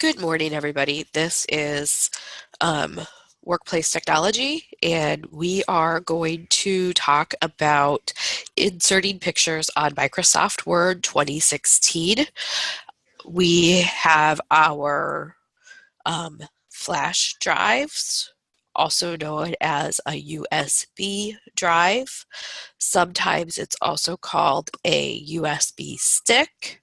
Good morning, everybody. This is Workplace Technology, and we are going to talk about inserting pictures on Microsoft Word 2016. We have our flash drives, also known as a USB drive. Sometimes it's also called a USB stick.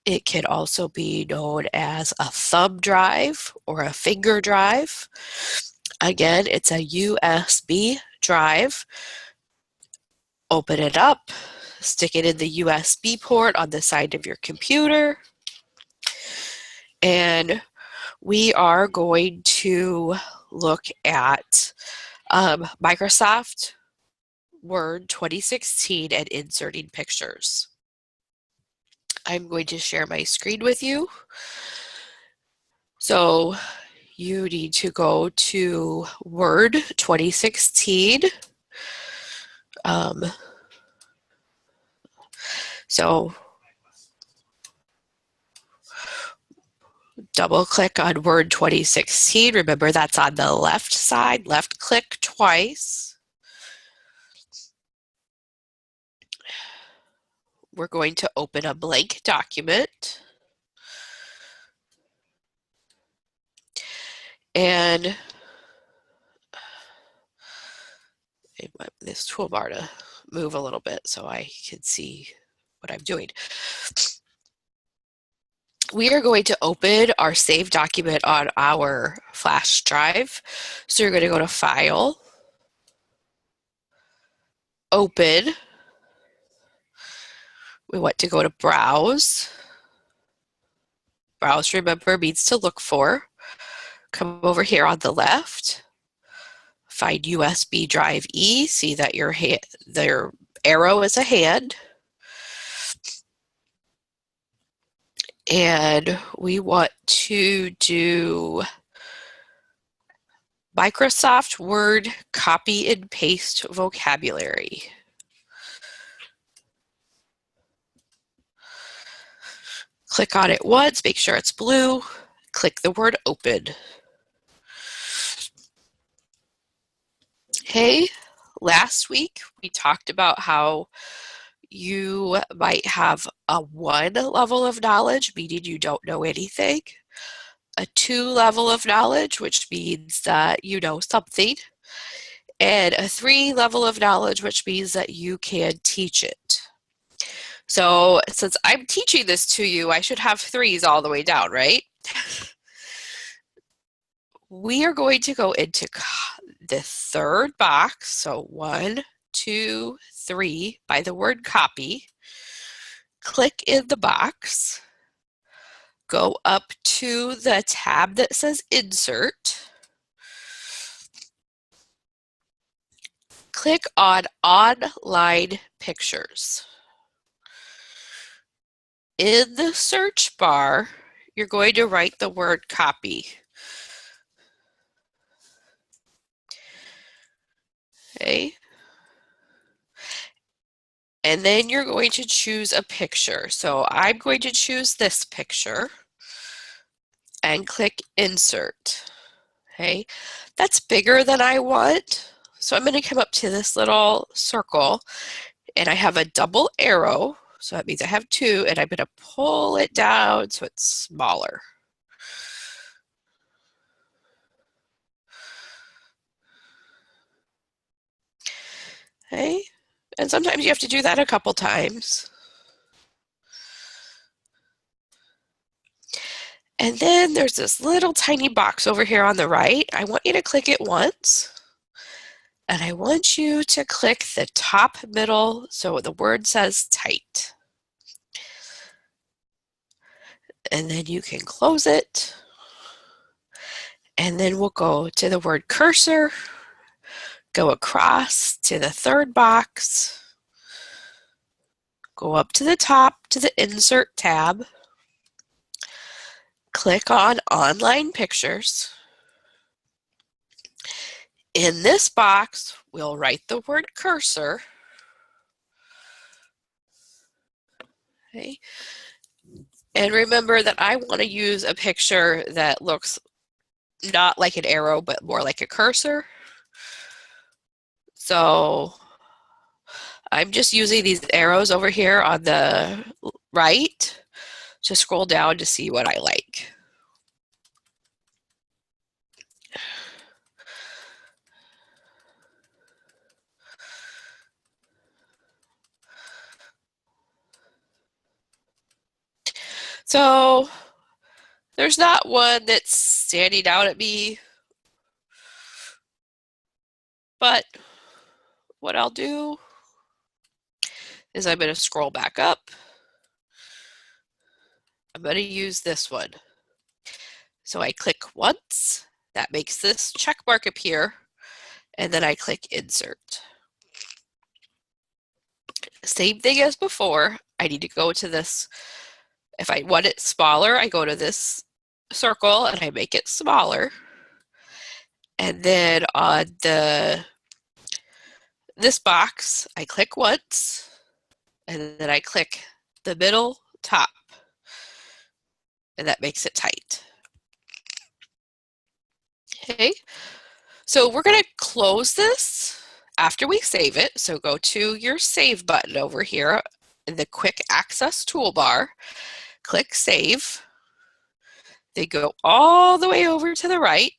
It can also be known as a thumb drive or a finger drive. Again, it's a USB drive. Open it up, stick it in the USB port on the side of your computer, and we are going to look at Microsoft Word 2016 and inserting pictures. I'm going to share my screen with you. So you need to go to Word 2016. So double click on Word 2016. Remember that's on the left side. Left click twice. We're going to open a blank document. And I want this toolbar to move a little bit so I can see what I'm doing. We are going to open our saved document on our flash drive. So you're going to go to File, Open. We want to go to Browse. Browse, remember, means to look for. Come over here on the left. Find USB drive E. See that your arrow is a hand. And we want to do Microsoft Word copy and paste vocabulary. Click on it once, make sure it's blue. Click the word open. Hey, last week we talked about how you might have a 1 level of knowledge, meaning you don't know anything, a 2 level of knowledge, which means that you know something, and a 3 level of knowledge, which means that you can teach it. So since I'm teaching this to you, I should have 3s all the way down, right? We are going to go into the third box, so 1, 2, 3, by the word copy. Click in the box. Go up to the tab that says Insert. Click on Online Pictures. In the search bar, you're going to write the word copy. Okay. And then you're going to choose a picture. So I'm going to choose this picture and click Insert. Okay, that's bigger than I want. So I'm going to come up to this little circle and I have a double arrow. So that means I have 2 and I'm going to pull it down so it's smaller. Okay, and sometimes you have to do that a couple times. And then there's this little tiny box over here on the right. I want you to click it once. And I want you to click the top middle so the word says tight. And then you can close it. And then we'll go to the word cursor, go across to the third box, go up to the top to the Insert tab, click on Online Pictures. In this box, we'll write the word cursor. Okay. And remember that I want to use a picture that looks not like an arrow, but more like a cursor. So I'm just using these arrows over here on the right to scroll down to see what I like. So there's not one that's standing out at me, but what I'll do is I'm going to scroll back up. I'm going to use this one. So I click once, that makes this check mark appear, and then I click insert. Same thing as before, I need to go to this. If I want it smaller, I go to this circle and I make it smaller. And then on this box, I click once, and then I click the middle top, and that makes it tight. Okay, so we're going to close this after we save it. So go to your Save button over here in the Quick Access toolbar, click Save. They go all the way over to the right,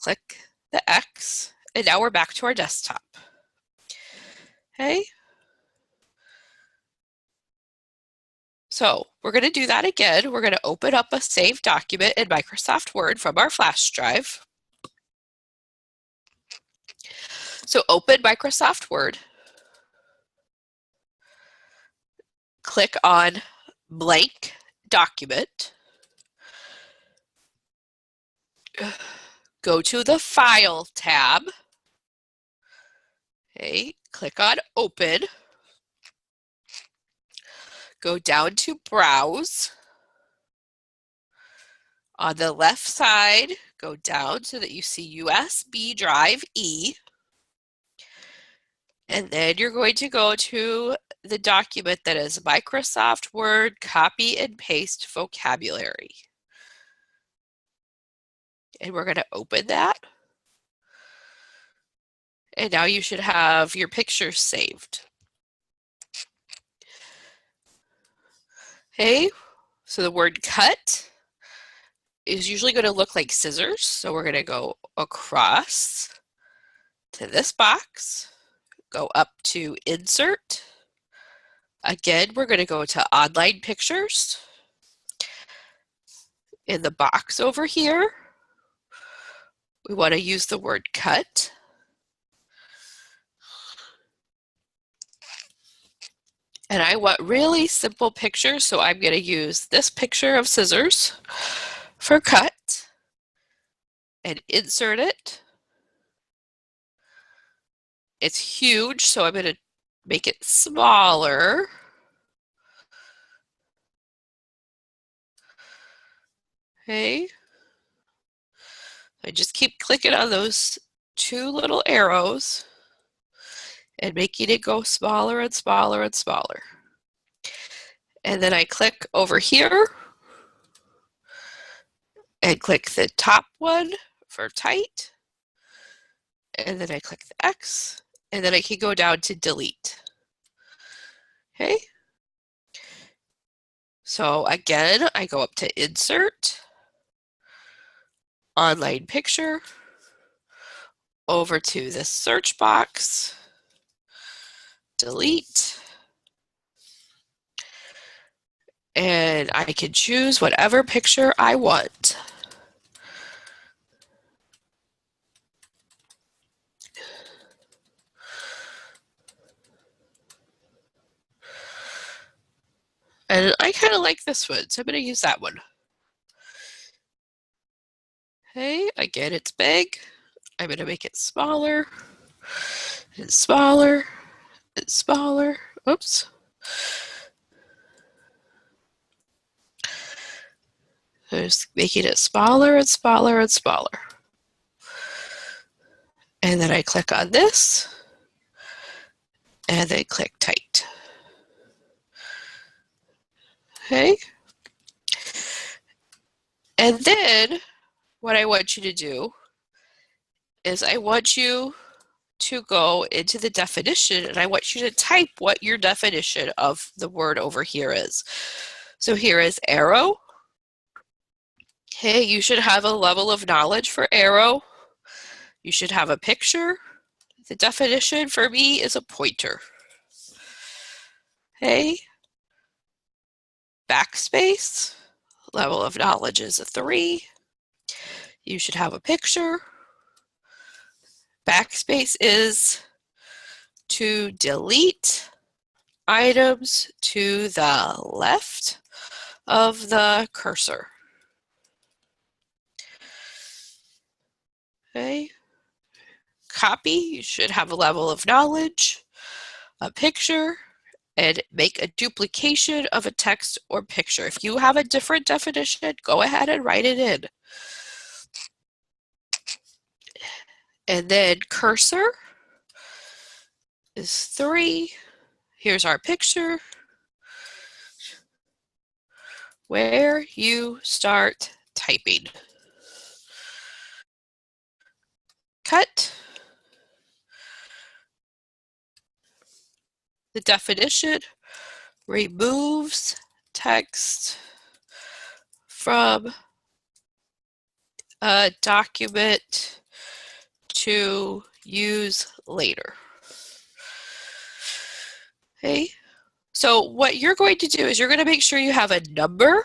click the X, and now we're back to our desktop. Okay. So we're going to do that again. We're going to open up a saved document in Microsoft Word from our flash drive. So open Microsoft Word, click on Blank Document, go to the File tab, okay, click on Open, go down to Browse. On the left side, go down so that you see USB drive E. And then you're going to go to the document that is Microsoft Word Copy and Paste Vocabulary. And we're going to open that. And now you should have your pictures saved. Okay, so the word cut is usually going to look like scissors. So we're going to go across to this box, go up to Insert. Again, we're going to go to Online Pictures. In the box over here, we want to use the word cut. And I want really simple pictures, so I'm going to use this picture of scissors for cut and insert it. It's huge, so I'm going to make it smaller. Okay. I just keep clicking on those two little arrows and making it go smaller and smaller and smaller. And then I click over here and click the top one for tight. And then I click the X, and then I can go down to delete. Okay. So again, I go up to Insert, Online Picture, over to the search box, delete, and I can choose whatever picture I want. And I kind of like this one, so I'm going to use that one. Okay, again, it's big. I'm going to make it smaller and smaller and smaller. Oops. Just making it smaller and smaller and smaller. And then I click on this, and then click tight. Okay. And then what I want you to do is I want you to go into the definition and I want you to type what your definition of the word over here is. So here is arrow. Okay, you should have a level of knowledge for arrow. You should have a picture. The definition for me is a pointer. Okay. Backspace. Level of knowledge is a 3. You should have a picture. Backspace is to delete items to the left of the cursor. Okay. Copy, you should have a level of knowledge, a picture, and make a duplication of a text or picture. If you have a different definition, go ahead and write it in. And then cursor is 3. Here's our picture where you start typing. Cut. The definition removes text from a document to use later. Okay, so what you're going to do is you're going to make sure you have a number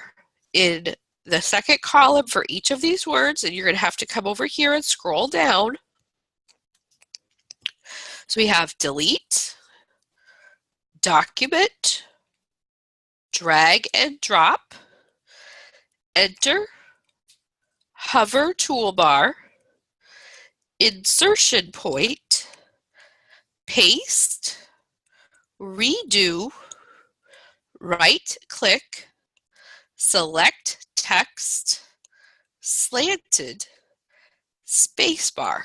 in the second column for each of these words, and you're going to have to come over here and scroll down. So we have delete, document, drag and drop, enter, hover toolbar, insertion point, paste, redo, right click, select text, slanted, spacebar,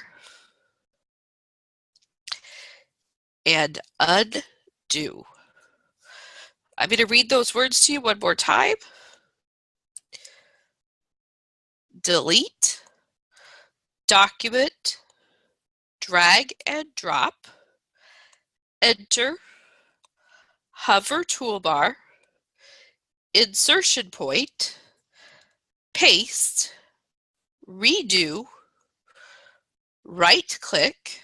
and undo. I'm going to read those words to you one more time. Delete, document, drag and drop, enter, hover toolbar, insertion point, paste, redo, right click,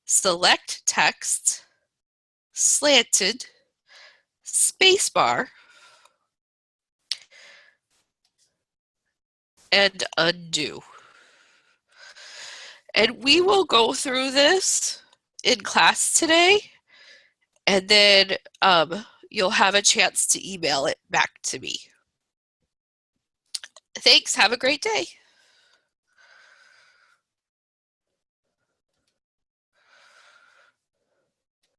select text, slanted, spacebar, and undo. And we will go through this in class today, and then you'll have a chance to email it back to me. Thanks. Have a great day.